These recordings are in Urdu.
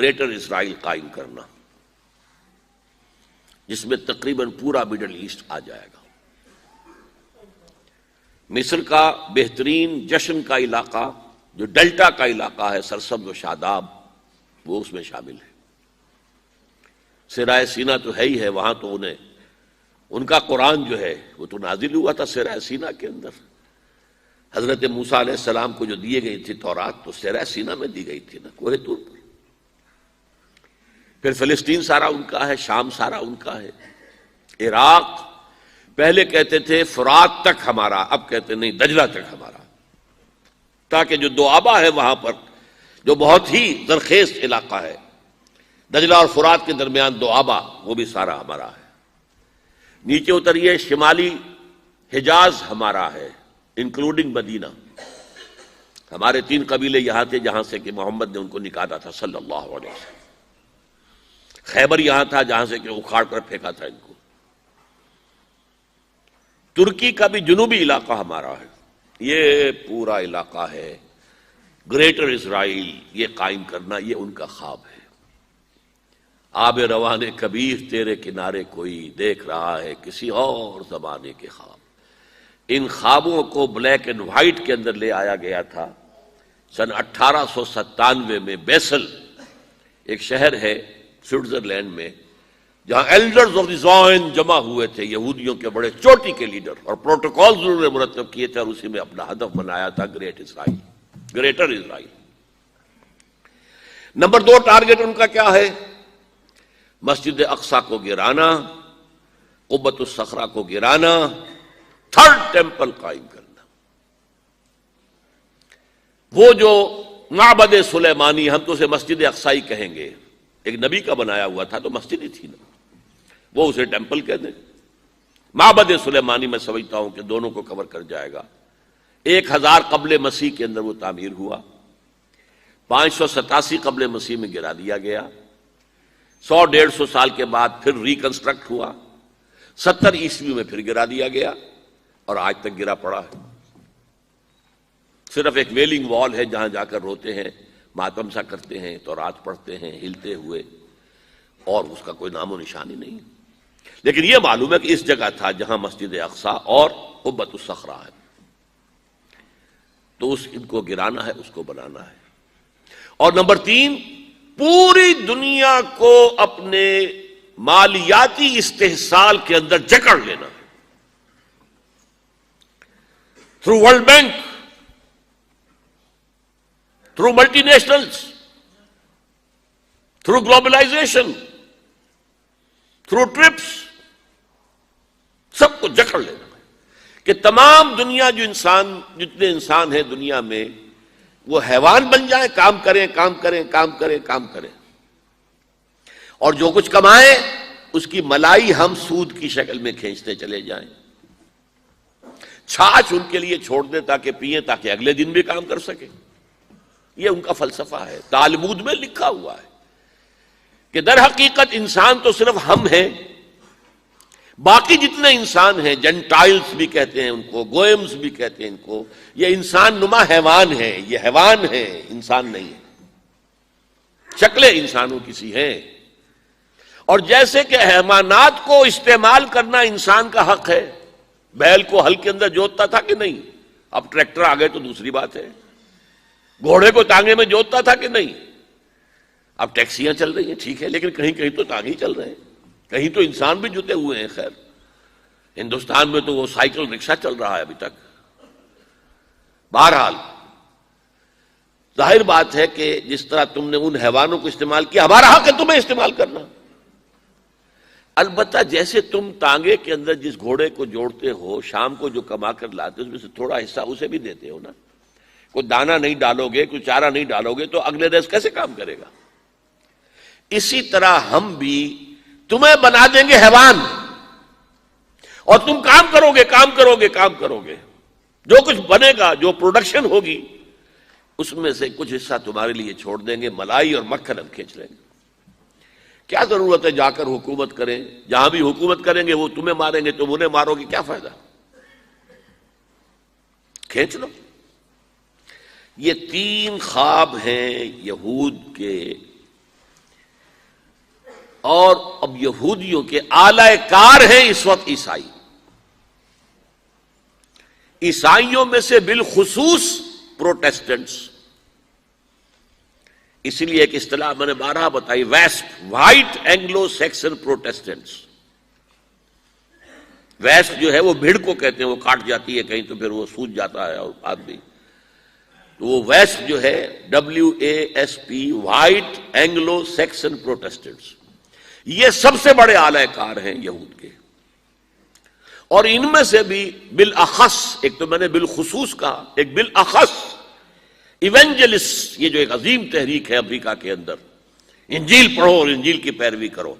گریٹر اسرائیل قائم کرنا، جس میں تقریباً پورا مڈل ایسٹ آ جائے گا۔ مصر کا بہترین جشن کا علاقہ جو ڈیلٹا کا علاقہ ہے، سرسبز و شاداب، وہ اس میں شامل ہے۔ صحرائے سینا تو ہے ہی ہے، وہاں تو ان کا قرآن جو ہے وہ تو نازل ہوا تھا صحرائے سینا کے اندر۔ حضرت موسیٰ علیہ السلام کو جو دیے گئی تھی تورات، تو صحرائے سینا میں دی گئی تھی نا، کوہ طور پر۔ پھر فلسطین سارا ان کا ہے، شام سارا ان کا ہے، عراق پہلے کہتے تھے فرات تک ہمارا، اب کہتے نہیں دجلہ تک ہمارا، تاکہ جو دوآبا ہے وہاں پر، جو بہت ہی زرخیز علاقہ ہے، دجلہ اور فرات کے درمیان دوآبا، وہ بھی سارا ہمارا ہے۔ نیچے اتریے، شمالی حجاز ہمارا ہے انکلوڈنگ مدینہ۔ ہمارے 3 قبیلے یہاں تھے جہاں سے کہ محمد نے ان کو نکالا تھا صلی اللہ علیہ وسلم۔ خیبر یہاں تھا جہاں سے کہ اکھاڑ کر پھینکا تھا ان کو۔ ترکی کا بھی جنوبی علاقہ ہمارا ہے، یہ پورا علاقہ ہے گریٹر اسرائیل، یہ قائم کرنا، یہ ان کا خواب ہے۔ آب روان کبیر تیرے کنارے کوئی دیکھ رہا ہے کسی اور زمانے کے خواب۔ ان خوابوں کو بلیک اینڈ وائٹ کے اندر لے آیا گیا تھا سن 1897 میں۔ بیسل ایک شہر ہے سوئٹزرلینڈ میں، جہاں ایلڈرز آف دی زائن جمع ہوئے تھے، یہودیوں کے بڑے چوٹی کے لیڈر، اور پروٹوکول ضرور مرتب کیے تھے، اور اسی میں اپنا ہدف بنایا تھا گریٹ اسرائیل، گریٹر اسرائیل۔ نمبر 2 ٹارگٹ ان کا کیا ہے؟ مسجد اقصی کو گرانا، قبۃ الصخرہ کو گرانا، 3rd ٹیمپل قائم کرنا۔ وہ جو معبد سلیمانی، ہم تو اسے مسجد اقصی کہیں گے، ایک نبی کا بنایا ہوا تھا تو مسجد ہی تھی نا، وہ اسے ٹیمپل کہہ دیں۔ معبد سلیمانی میں سمجھتا ہوں کہ دونوں کو کور کر جائے گا۔ 1000 قبل مسیح کے اندر وہ تعمیر ہوا، 587 قبل مسیح میں گرا دیا گیا، 100-150 سال کے بعد پھر ریکنسٹرکٹ ہوا، 70 عیسوی میں پھر گرا دیا گیا، اور آج تک گرا پڑا ہے۔ صرف ایک ویلنگ وال ہے جہاں جا کر روتے ہیں، ماتم سا کرتے ہیں، تورات پڑھتے ہیں ہلتے ہوئے، اور اس کا کوئی نام و نشانی نہیں۔ لیکن یہ معلوم ہے کہ اس جگہ تھا جہاں مسجد اقصی اور قبۃ الصخرہ ہے، تو ان کو گرانا ہے، اس کو بنانا ہے۔ اور نمبر 3، پوری دنیا کو اپنے مالیاتی استحصال کے اندر جکڑ لینا ہے، تھرو ورلڈ بینک، تھرو ملٹی نیشنلز، تھرو گلوبلائزیشن، تھرو ٹرپس، سب کو جکڑ لینا ہے کہ تمام دنیا جتنے انسان ہیں دنیا میں، وہ حیوان بن جائیں، کام کریں کام کریں کام کریں کام کریں، اور جو کچھ کمائیں اس کی ملائی ہم سود کی شکل میں کھینچتے چلے جائیں۔ چھاچھ ان کے لیے چھوڑ دیں تاکہ پئیں، تاکہ اگلے دن بھی کام کر سکیں۔ یہ ان کا فلسفہ ہے، تالمود میں لکھا ہوا ہے کہ در حقیقت انسان تو صرف ہم ہیں، باقی جتنے انسان ہیں، جنٹائلز بھی کہتے ہیں ان کو، گوئمز بھی کہتے ہیں ان کو، یہ انسان نما حیوان ہیں، یہ حیوان ہیں، انسان نہیں ہے، شکلیں انسانوں کی سی ہیں۔ اور جیسے کہ حیوانات کو استعمال کرنا انسان کا حق ہے، بیل کو ہل کے اندر جوتتا تھا کہ نہیں، اب ٹریکٹر آ گئے تو دوسری بات ہے، گھوڑے کو تانگے میں جوتتا تھا کہ نہیں، اب ٹیکسیاں چل رہی ہیں، ٹھیک ہے، لیکن کہیں کہیں تو تانگے ہی چل رہے ہیں، کہیں تو انسان بھی جتے ہوئے ہیں۔ خیر، ہندوستان میں تو وہ سائیکل رکشہ چل رہا ہے ابھی تک۔ بہرحال ظاہر بات ہے کہ جس طرح تم نے ان حیوانوں کو استعمال کیا، ہمارا حق ہے تمہیں استعمال کرنا۔ البتہ جیسے تم تانگے کے اندر جس گھوڑے کو جوڑتے ہو، شام کو جو کما کر لاتے ہو، اس میں سے تھوڑا حصہ اسے بھی دیتے ہو نا، کوئی دانہ نہیں ڈالو گے، کوئی چارہ نہیں ڈالو گے تو اگلے روز کیسے کام کرے گا؟ اسی طرح ہم بھی تمہیں بنا دیں گے حیوان، اور تم کام کرو گے کام کرو گے کام کرو گے، جو کچھ بنے گا، جو پروڈکشن ہوگی، اس میں سے کچھ حصہ تمہارے لیے چھوڑ دیں گے، ملائی اور مکھن ہم کھینچ لیں گے۔ کیا ضرورت ہے جا کر حکومت کریں؟ جہاں بھی حکومت کریں گے وہ تمہیں ماریں گے، تم انہیں مارو گے، کیا فائدہ؟ کھینچ لو۔ یہ 3 خواب ہیں یہود کے اور اب یہودیوں کے اعلی کار ہیں اس وقت عیسائی. عیسائیوں میں سے بالخصوص پروٹیسٹنٹس. اسی لیے ایک اصطلاح میں نے بارہا بتائی، ویسپ، وائٹ اینگلو سیکسن پروٹیسٹنٹس. ویسپ جو ہے وہ بھیڑ کو کہتے ہیں، وہ کاٹ جاتی ہے کہیں تو پھر وہ سوج جاتا ہے اور آدمی، تو وہ ویسپ جو ہے WASP، white Anglo Saxon Protestants, یہ سب سے بڑے اعلی کار ہیں یہود کے. اور ان میں سے بھی بالاخص، ایک تو میں نے بالخصوص کہا، ایک بالاخص ایونجلسٹ، یہ جو ایک عظیم تحریک ہے امریکہ کے اندر، انجیل پڑھو اور انجیل کی پیروی کرو.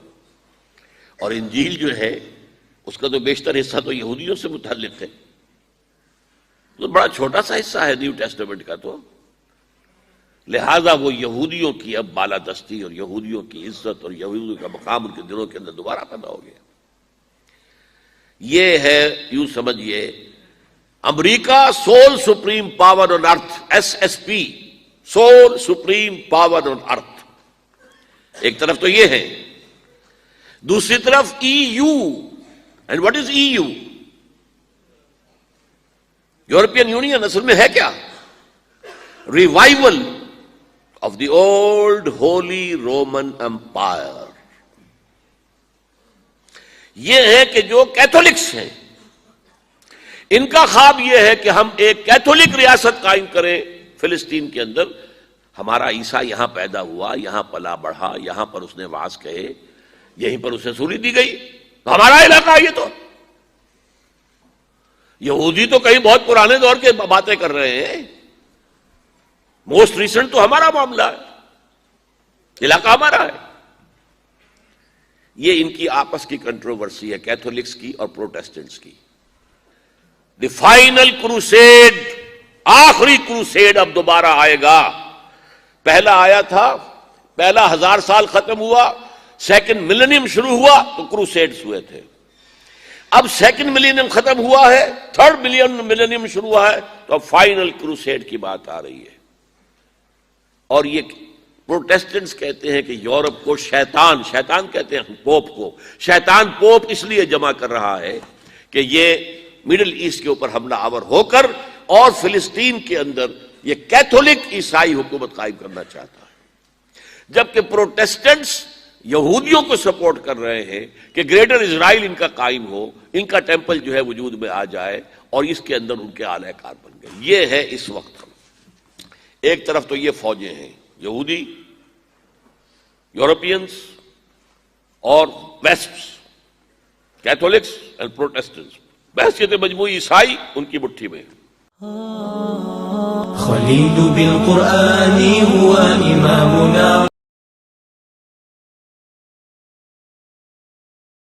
اور انجیل جو ہے اس کا تو بیشتر حصہ تو یہودیوں سے متعلق ہے، تو بڑا چھوٹا سا حصہ ہے نیو ٹیسٹمنٹ کا، تو لہذا وہ یہودیوں کی اب بالادستی اور یہودیوں کی عزت اور یہودیوں کا مقام ان کے دلوں کے اندر دوبارہ پیدا ہو گیا. یہ ہے یوں سمجھیے امریکہ sole supreme power on earth, SSP، sole supreme power on earth. ایک طرف تو یہ ہے، دوسری طرف EU. And what is EU؟ European Union اصل میں ہے کیا؟ Revival of the old Holy Roman Empire. یہ ہے کہ جو کیتھولکس ہیں ان کا خواب یہ ہے کہ ہم ایک کیتھولک ریاست قائم کریں فلسطین کے اندر. ہمارا عیسیٰ یہاں پیدا ہوا، یہاں پلا بڑھا، یہاں پر اس نے وعظ کہے، یہیں پر اسے سولی دی گئی، تو ہمارا علاقہ یہ تو. یہودی تو کہیں بہت پرانے دور کے باتیں کر رہے ہیں، موسٹ ریسنٹ تو ہمارا معاملہ ہے، علاقہ ہمارا ہے. یہ ان کی آپس کی کنٹروورسی ہے، کیتھولکس کی اور پروٹیسٹنٹس کی. دی فائنل کروسیڈ، آخری کروسیڈ اب دوبارہ آئے گا. پہلا آیا تھا، پہلا 1000 سال ختم ہوا، سیکنڈ ملینیم شروع ہوا تو کروسیڈز ہوئے تھے. اب سیکنڈ ملینیم ختم ہوا ہے، تھرڈ ملینیم شروع ہوا ہے، تو اب فائنل کروسیڈ کی بات آ رہی ہے. اور یہ پروٹیسٹنٹس کہتے ہیں کہ یورپ کو شیطان کہتے ہیں پوپ کو، شیطان پوپ اس لیے جمع کر رہا ہے کہ یہ مڈل ایسٹ کے اوپر حملہ آور ہو کر اور فلسطین کے اندر یہ کیتھولک عیسائی حکومت قائم کرنا چاہتا ہے. جبکہ پروٹیسٹنٹس یہودیوں کو سپورٹ کر رہے ہیں کہ گریٹر اسرائیل ان کا قائم ہو، ان کا ٹیمپل جو ہے وجود میں آ جائے اور اس کے اندر ان کے اعلی کار بن گئے. یہ ہے اس وقت. ایک طرف تو یہ فوجیں ہیں، یہودی، یورپینس اور ویسپس، کیتھولکس اینڈ پروٹیسٹنٹس. بحثیت مجموعی عیسائی ان کی مٹھی میں. خلیل بالقرآن